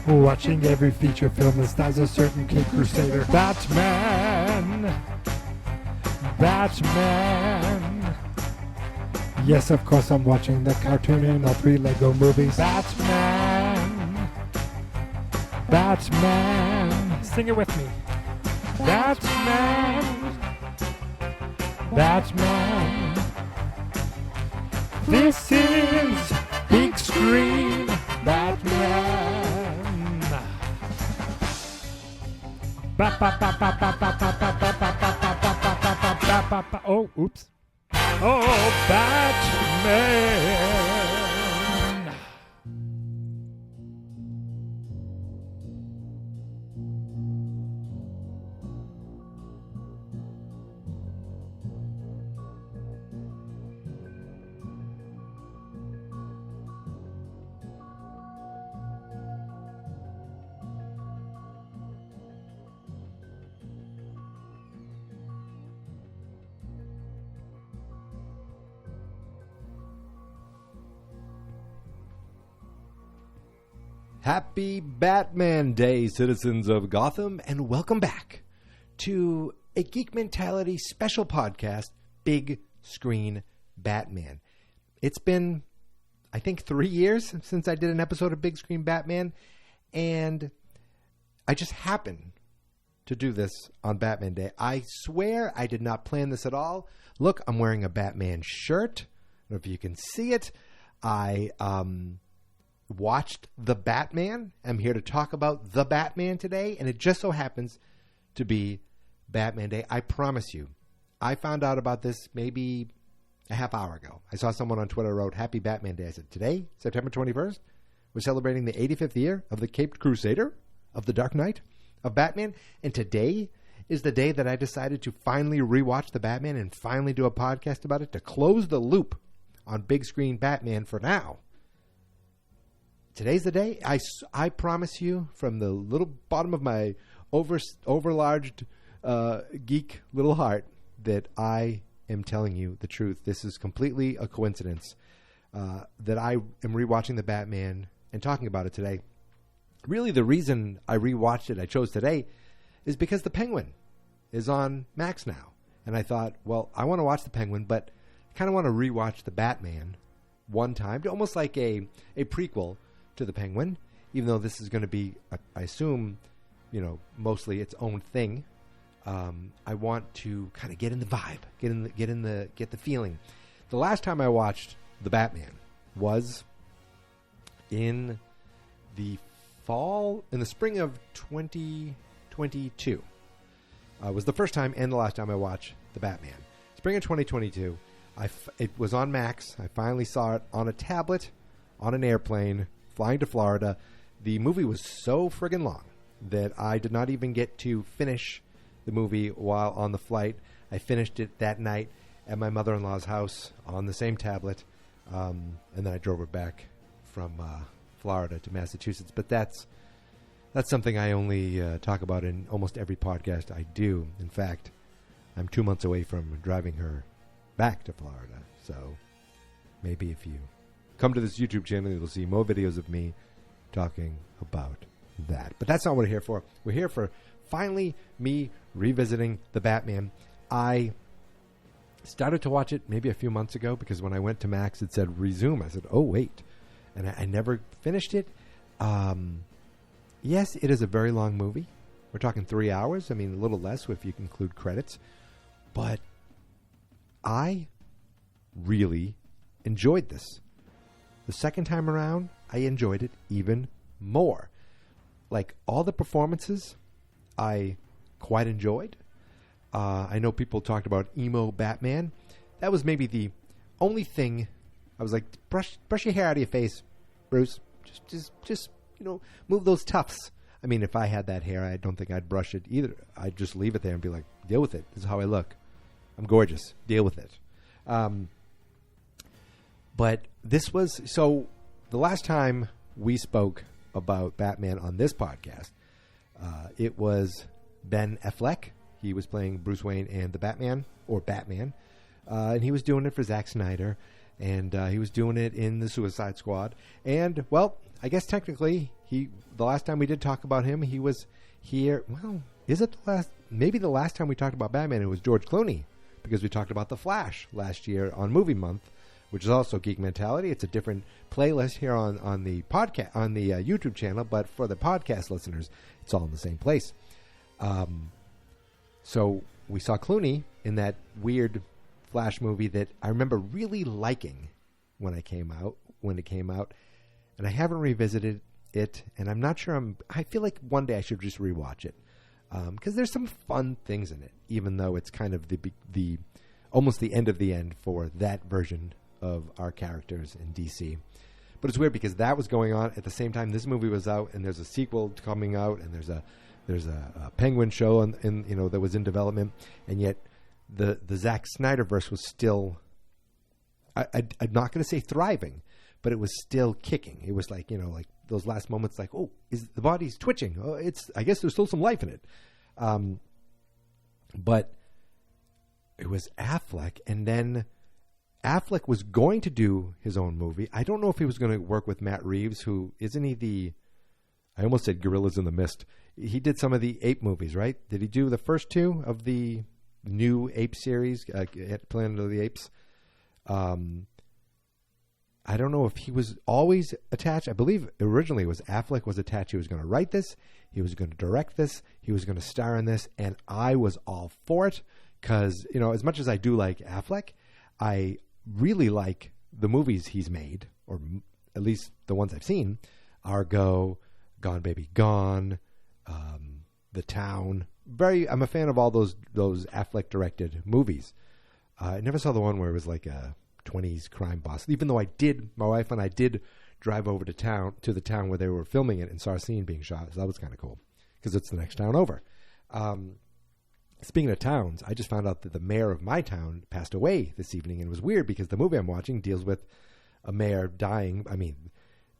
Watching every feature film that stars a certain Cape Crusader. Batman! Yes, of course I'm watching the cartoon and all 3 Lego movies. Batman! Sing it with me. Batman! This is Big Screen Batman! Oh, oops. Oh, Batman. Happy Batman Day, citizens of Gotham, and welcome back to a Geek Mentality special podcast, Big Screen Batman. It's been, I think, 3 years since I did an episode of Big Screen Batman, and I just happened to do this on Batman Day. I swear I did not plan this at all. Look, I'm wearing a Batman shirt. I don't know if you can see it. I watched The Batman. I'm here to talk about The Batman today, and it just so happens to be Batman Day. I promise you, I found out about this maybe a half hour ago. I saw someone on Twitter wrote, Happy Batman Day. I said, today, September 21st, we're celebrating the 85th year of the Caped Crusader, of the Dark Knight, of Batman, and today is the day that I decided to finally rewatch The Batman and finally do a podcast about it to close the loop on Big Screen Batman for now. Today's the day. I promise you, from the little bottom of my overlarged geek little heart, that I am telling you the truth. This is completely a coincidence that I am rewatching The Batman and talking about it today. Really, the reason I rewatched it, I chose today, is because The Penguin is on Max now. And I thought, well, I want to watch The Penguin, but I kind of want to rewatch The Batman one time, almost like a prequel to The Penguin, even though this is going to be, I assume, mostly its own thing. I want to kind of get in the vibe, get the feeling. The last time I watched The Batman was in the spring of 2022. Was the first time and the last time I watched The Batman. Spring of 2022. It was on Max. I finally saw it on a tablet, on an airplane, flying to Florida. The movie was so friggin' long that I did not even get to finish the movie while on the flight. I finished it that night at my mother-in-law's house on the same tablet, and then I drove it back from Florida to Massachusetts. But that's something I only talk about in almost every podcast I do. In fact, I'm 2 months away from driving her back to Florida. So maybe if you come to this YouTube channel, you'll see more videos of me talking about that. But that's not what we're here for. We're here for finally me revisiting The Batman. I started to watch it maybe a few months ago because when I went to Max, it said resume. I said, oh, wait. And I never finished it. Yes, it is a very long movie. We're talking 3 hours. I mean, a little less if you include credits. But I really enjoyed this. The second time around, I enjoyed it even more. Like, all the performances, I quite enjoyed. I know people talked about emo Batman. That was maybe the only thing. I was like, brush your hair out of your face, Bruce. Just move those tufts. I mean, if I had that hair, I don't think I'd brush it either. I'd just leave it there and be like, deal with it. This is how I look. I'm gorgeous. Deal with it. But this was, so the last time we spoke about Batman on this podcast, it was Ben Affleck. He was playing Bruce Wayne and the Batman, or Batman. And he was doing it for Zack Snyder. and he was doing it in the Suicide Squad. And well, I guess technically the last time we did talk about him, he was here. Well, is it the last? Maybe the last time we talked about Batman, it was George Clooney, because we talked about The Flash last year on Movie Month, which is also Geek Mentality. It's a different playlist here on the podcast, on the YouTube channel, but for the podcast listeners, it's all in the same place. So we saw Clooney in that weird Flash movie that I remember really liking when it came out, and I haven't revisited it, and I'm not sure I feel like one day I should just rewatch it, because there's some fun things in it, even though it's kind of the almost the end of the end for that version of our characters in DC. But it's weird because that was going on at the same time this movie was out, and there's a sequel coming out, and there's a Penguin show and that was in development, and yet the Zack Snyderverse was still, I'm not going to say thriving, but it was still kicking. It was like like those last moments, like, oh, is the body's twitching? Oh, I guess there's still some life in it. But it was Affleck, and then Affleck was going to do his own movie. I don't know if he was going to work with Matt Reeves, who isn't he I almost said Gorillas in the Mist. He did some of the Ape movies, right? Did he do the first two of the new Ape series, Planet of the Apes? I don't know if he was always attached. I believe originally it was Affleck was attached. He was going to write this. He was going to direct this. He was going to star in this. And I was all for it because, as much as I do like Affleck, I really like the movies he's made, or at least the ones I've seen. Argo, Gone Baby Gone, The Town. I'm a fan of all those Affleck-directed movies. I never saw the one where it was like a 20s crime boss, even though my wife and I did drive over to the town where they were filming it and saw a scene being shot. So that was kind of cool because it's the next town over. Speaking of towns, I just found out that the mayor of my town passed away this evening, and it was weird because the movie I'm watching deals with a mayor dying. I mean,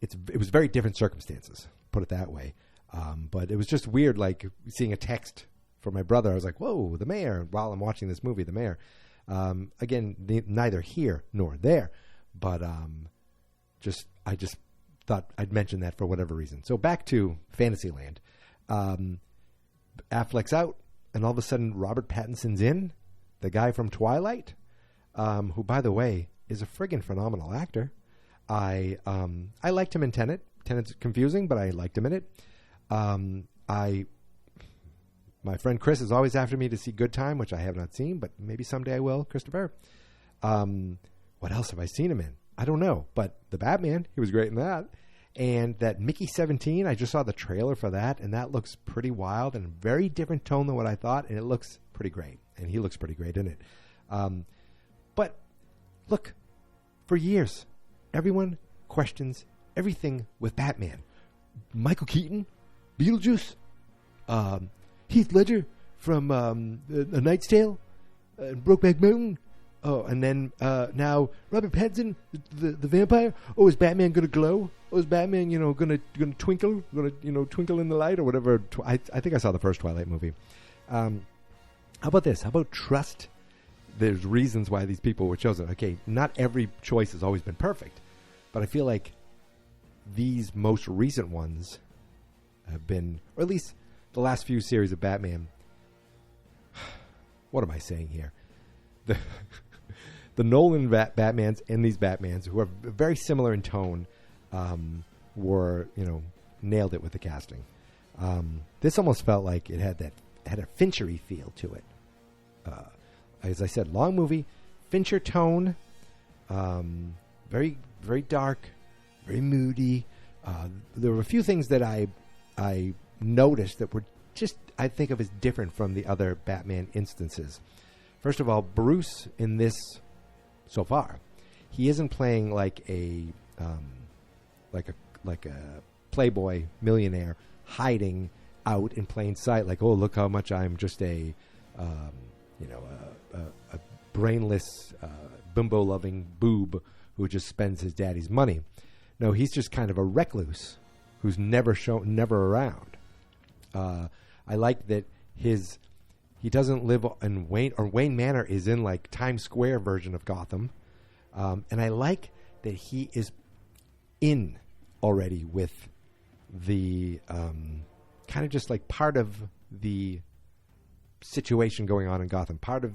it was very different circumstances, put it that way. But it was just weird, like seeing a text from my brother. I was like, whoa, the mayor, while I'm watching this movie, the mayor. Again, neither here nor there, but I just thought I'd mention that for whatever reason. So back to Fantasyland. Affleck's out, and all of a sudden Robert Pattinson's in, the guy from Twilight, who, by the way, is a friggin' phenomenal actor. I liked him in Tenet. Tenet's confusing, but I liked him in it. My friend Chris is always after me to see Good Time, which I have not seen, but maybe someday I will, Christopher. What else have I seen him in? I don't know, but The Batman, he was great in that. And that Mickey 17, I just saw the trailer for that, and that looks pretty wild and a very different tone than what I thought, and it looks pretty great. And he looks pretty great in it. But look, for years, everyone questions everything with Batman. Michael Keaton, Beetlejuice, Heath Ledger from A Knight's Tale, Brokeback Mountain. Oh, and then now Robert Pattinson, the vampire. Oh, is Batman going to glow? Oh, is Batman, going to twinkle? Going to, twinkle in the light or whatever? I think I saw the first Twilight movie. How about this? How about trust? There's reasons why these people were chosen. Okay, not every choice has always been perfect, but I feel like these most recent ones have been, or at least the last few series of Batman. What am I saying here? The Nolan Batmans and these Batmans, who are very similar in tone, were nailed it with the casting. This almost felt like it had a Finchery feel to it. As I said, long movie, Fincher tone, very very dark, very moody. There were a few things that I noticed that were just, I think of as different from the other Batman instances. First of all, Bruce in this so far, he isn't playing like a playboy millionaire hiding out in plain sight, like, oh, look how much I'm just a brainless bimbo loving boob who just spends his daddy's money. No, he's just kind of a recluse who's never around. I like that he doesn't live in Wayne Manor is in like Times Square version of Gotham. And I like that he is in already with the kind of just like part of the situation going on in Gotham. Part of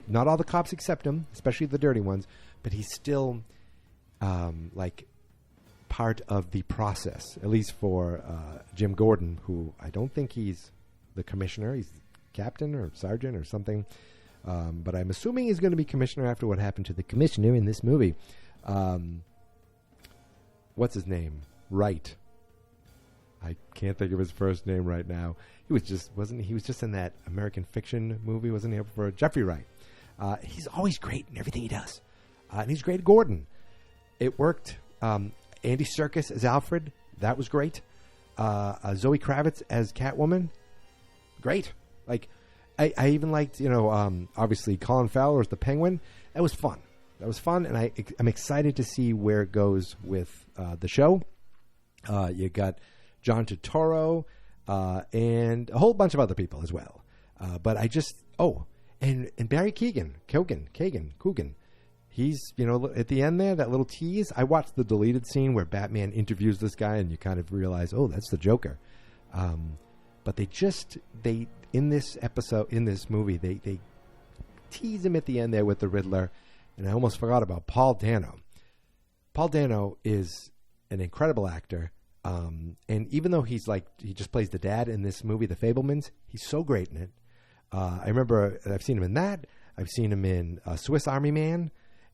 not all the cops accept him, especially the dirty ones, but he's still like part of the process, at least for Jim Gordon, who I don't think he's the commissioner. He's captain or sergeant or something. But I'm assuming he's going to be commissioner after what happened to the commissioner in this movie. What's his name? Wright. I can't think of his first name right now. He was just in that American Fiction movie, wasn't he? For Jeffrey Wright. He's always great in everything he does. And he's great at Gordon. It worked. Andy Serkis as Alfred. That was great. Zoe Kravitz as Catwoman. Great. Like, I even liked, obviously Colin Farrell as the Penguin. That was fun. And I'm excited to see where it goes with the show. You got John Turturro and a whole bunch of other people as well. But I just and Barry Keoghan. He's at the end there, that little tease. I watched the deleted scene where Batman interviews this guy, and you kind of realize, that's the Joker. But they in this episode, in this movie, they tease him at the end there with the Riddler, and I almost forgot about Paul Dano. Paul Dano is an incredible actor, and even though he just plays the dad in this movie, The Fabelmans, he's so great in it. I remember I've seen him in that. I've seen him in Swiss Army Man,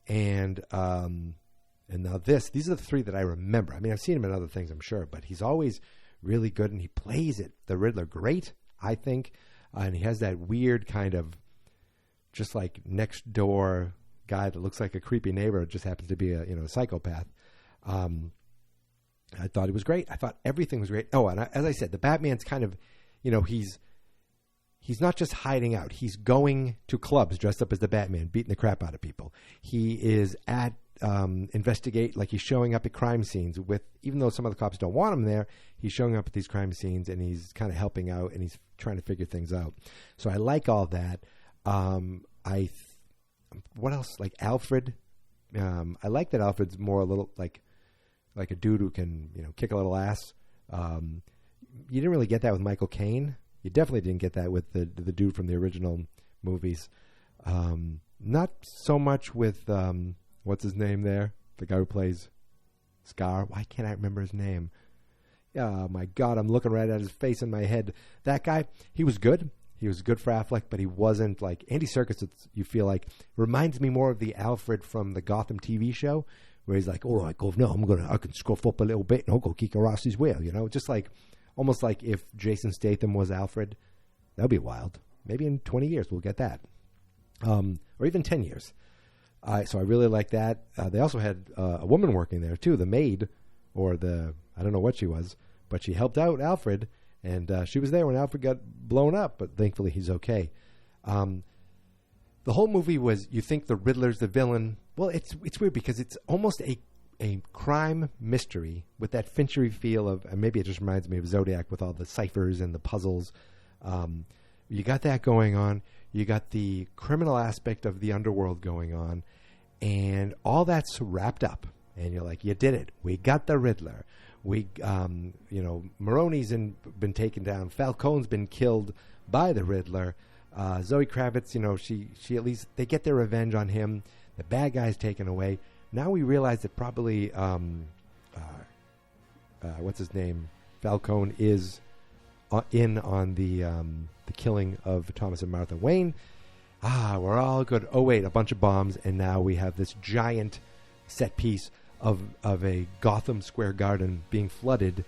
and now this. These are the three that I remember. I mean, I've seen him in other things, I'm sure, but he's always really good, and he plays it, the Riddler, great, I think. And he has that weird kind of just like next door guy that looks like a creepy neighbor, just happens to be a psychopath. I thought it was great. I thought everything was great. Oh, and as I said, the Batman's kind of, he's not just hiding out. He's going to clubs dressed up as the Batman, beating the crap out of people. He is at investigate, like he's showing up at crime scenes even though some of the cops don't want him there, he's showing up at these crime scenes and he's kind of helping out and he's trying to figure things out. So I like all that. What else? Like Alfred. I like that Alfred's more a little like a dude who can, kick a little ass. You didn't really get that with Michael Caine. You definitely didn't get that with the dude from the original movies. Not so much with what's his name there? The guy who plays Scar. Why can't I remember his name? Oh my God, I'm looking right at his face in my head. That guy, he was good. He was good for Affleck, but he wasn't like Andy Serkis. You feel like reminds me more of the Alfred from the Gotham TV show, where he's like, "All right, Governor, I can scruff up a little bit and I'll go kick your ass as well." Just like almost like if Jason Statham was Alfred. That'd be wild. Maybe in 20 years we'll get that, or even 10 years. So I really like that. They also had a woman working there too, the maid, or I don't know what she was, but she helped out Alfred, and she was there when Alfred got blown up, but thankfully he's okay. The whole movie was, you think the Riddler's the villain. Well, it's weird because it's almost a crime mystery with that Finchery feel of, and maybe it just reminds me of Zodiac with all the ciphers and the puzzles. You got that going on. You got the criminal aspect of the underworld going on, and all that's wrapped up. And you're like, you did it. We got the Riddler. Maroni's been taken down. Falcone's been killed by the Riddler. Zoe Kravitz, she at least, they get their revenge on him. The bad guy's taken away. Now we realize that probably, what's his name? Falcone is in on the killing of Thomas and Martha Wayne. We're all good. Oh, wait, a bunch of bombs. And now we have this giant set piece of a Gotham Square Garden being flooded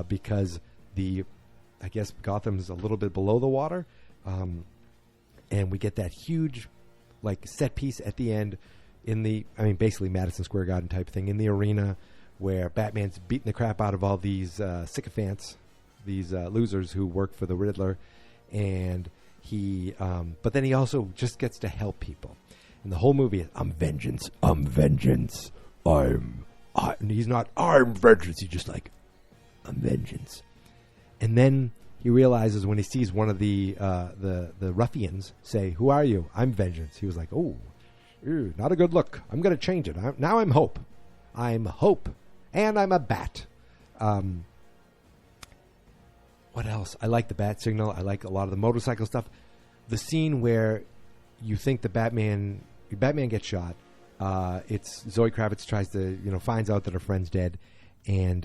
because I guess Gotham's a little bit below the water. And we get that huge set piece at the end basically Madison Square Garden type thing in the arena where Batman's beating the crap out of all these sycophants, these losers who work for the Riddler. And but then he also just gets to help people. And the whole movie is, I'm vengeance. I'm vengeance. And he's not, I'm vengeance. He's just like, I'm vengeance. And then he realizes when he sees one of the ruffians say, who are you? I'm vengeance. He was like, oh, Ew, not a good look. I'm going to change it. Now I'm Hope. I'm Hope. And I'm a bat. What else? I like the bat signal. I like a lot of the motorcycle stuff. The scene where you think the Batman gets shot. It's Zoe Kravitz tries to, finds out that her friend's dead. And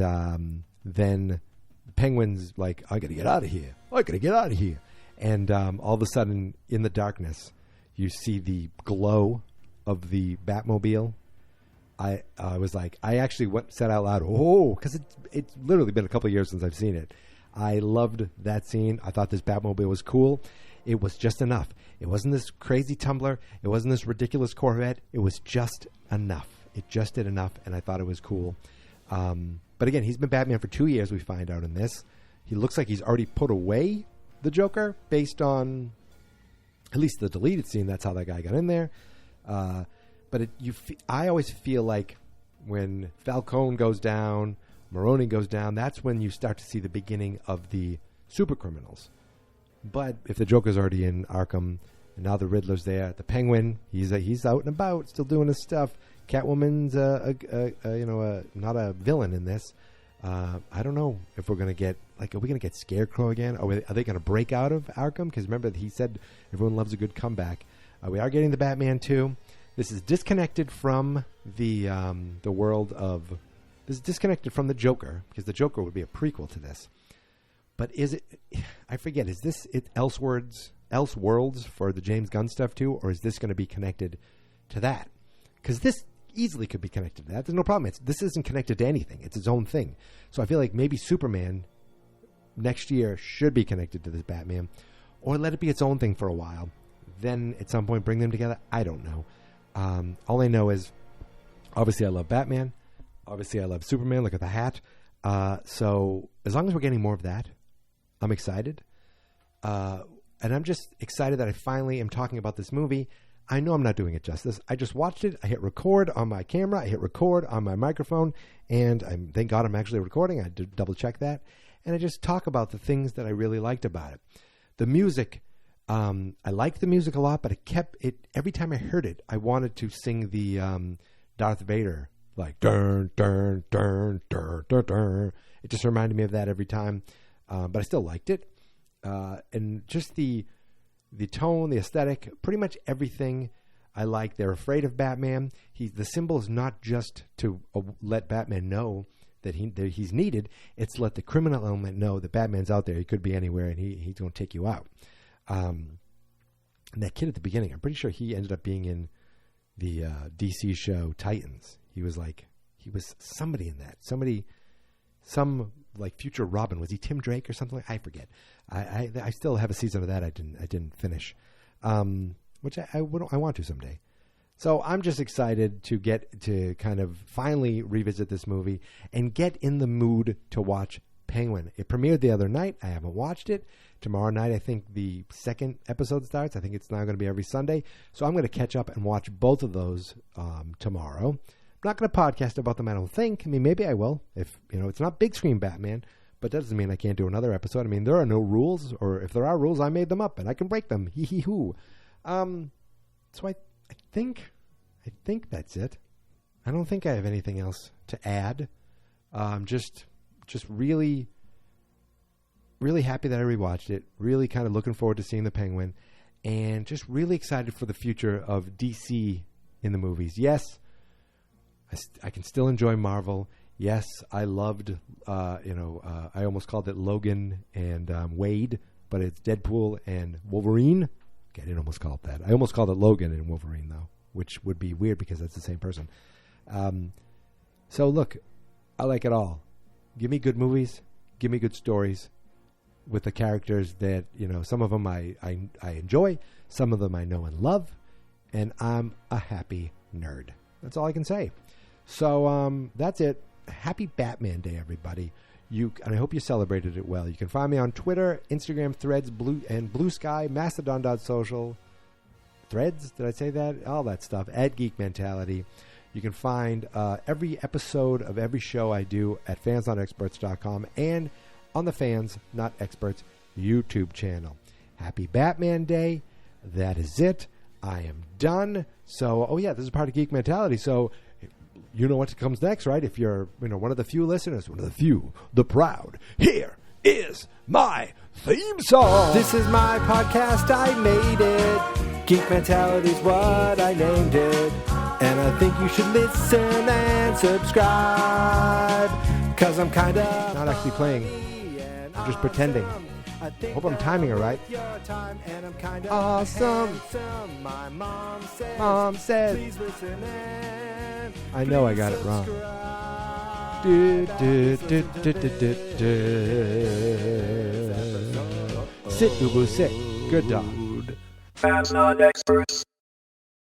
then the Penguin's like, I got to get out of here. I got to get out of here. And all of a sudden, in the darkness, you see the glow of the Batmobile. I was like, I actually said out loud, oh, because it's literally been a couple of years since I've seen it. I loved that scene. I thought this Batmobile was cool. It was just enough. It wasn't this crazy tumbler. It wasn't this ridiculous Corvette. It was just enough. It just did enough, and I thought it was cool. But again, he's been Batman for 2 years, we find out in this. He looks like he's already put away the Joker based on at least the deleted scene. That's how that guy got in there. But I always feel like when Falcone goes down, Maroni goes down, that's when you start to see the beginning of the super criminals. But if the Joker's already in Arkham, and now the Riddler's there, the Penguin, he's out and about, still doing his stuff. Catwoman's not a villain in this. I don't know if we're gonna get are we gonna get Scarecrow again? Are they gonna break out of Arkham? Because remember, he said everyone loves a good comeback. We are getting the Batman 2. This is disconnected from the world of. This is disconnected from the Joker, because the Joker would be a prequel to this. But is it? I forget. Is this Elseworlds for the James Gunn stuff too, or is this going to be connected to that? Because this easily could be connected to that. There's no problem. This isn't connected to anything. It's its own thing. So I feel like maybe Superman next year should be connected to this Batman, or let it be its own thing for a while. Then at some point bring them together. I don't know. All I know is, obviously I love Batman. Obviously I love Superman. Look at the hat. So as long as we're getting more of that, I'm excited. And I'm just excited that I finally am talking about this movie. I know I'm not doing it justice. I just watched it. I hit record on my camera. I hit record on my microphone. And thank God I'm actually recording. I did double check that. And I just talk about the things that I really liked about it. The music, I liked the music a lot, but every time I heard it, I wanted to sing the Darth Vader, like, dun, dun, dun, dun, dun, dun. It just reminded me of that every time. But I still liked it. And just the tone, the aesthetic, pretty much everything I like. They're afraid of Batman. The symbol is not just to let Batman know that he's needed. It's to let the criminal element know that Batman's out there. He could be anywhere, and he's going to take you out. And that kid at the beginning, I'm pretty sure he ended up being in the DC show Titans. He was somebody in that. Some like future Robin. Was he Tim Drake or something? I forget. I still have a season of that I didn't finish, which I want to someday. So I'm just excited to get to kind of finally revisit this movie and get in the mood to watch Penguin. It premiered the other night. I haven't watched it. Tomorrow night, I think the second episode starts. I think it's now going to be every Sunday. So I'm going to catch up and watch both of those tomorrow. I'm not going to podcast about them, I don't think. I mean, maybe I will. If it's not big screen Batman, but that doesn't mean I can't do another episode. I mean, there are no rules, or if there are rules, I made them up and I can break them. Hee hee hoo. So I think that's it. I don't think I have anything else to add. Just really, really happy that I rewatched it. Really kind of looking forward to seeing the Penguin, and just really excited for the future of DC in the movies. Yes, I can still enjoy Marvel. Yes, I loved, I almost called it Logan and Wade, but it's Deadpool and Wolverine. Okay, I didn't almost call it that. I almost called it Logan and Wolverine, though, which would be weird because that's the same person. So, look, I like it all. Give me good movies. Give me good stories with the characters that, some of them I enjoy. Some of them I know and love. And I'm a happy nerd. That's all I can say. So that's it. Happy Batman Day, everybody. And I hope you celebrated it well. You can find me on Twitter, Instagram, Threads, Blue Sky, Mastodon.social. Threads? Did I say that? All that stuff. At Geek Mentality. You can find every episode of every show I do at fansnotexperts.com and on the Fans Not Experts YouTube channel. Happy Batman Day. That is it. I am done. So, oh yeah, this is part of Geek Mentality. So, you know what comes next, right? If you're, one of the few listeners, one of the few, the proud, here is my theme song. This is my podcast, I made it. Geek Mentality's what I named it. And I think you should listen and subscribe. Cause I'm kinda Not actually playing. I'm just pretending. Hope I'm timing it right. Awesome. My Mom said. please listen and I know I got it wrong. Sit, Ubu, sit. Good dog. Fans not experts.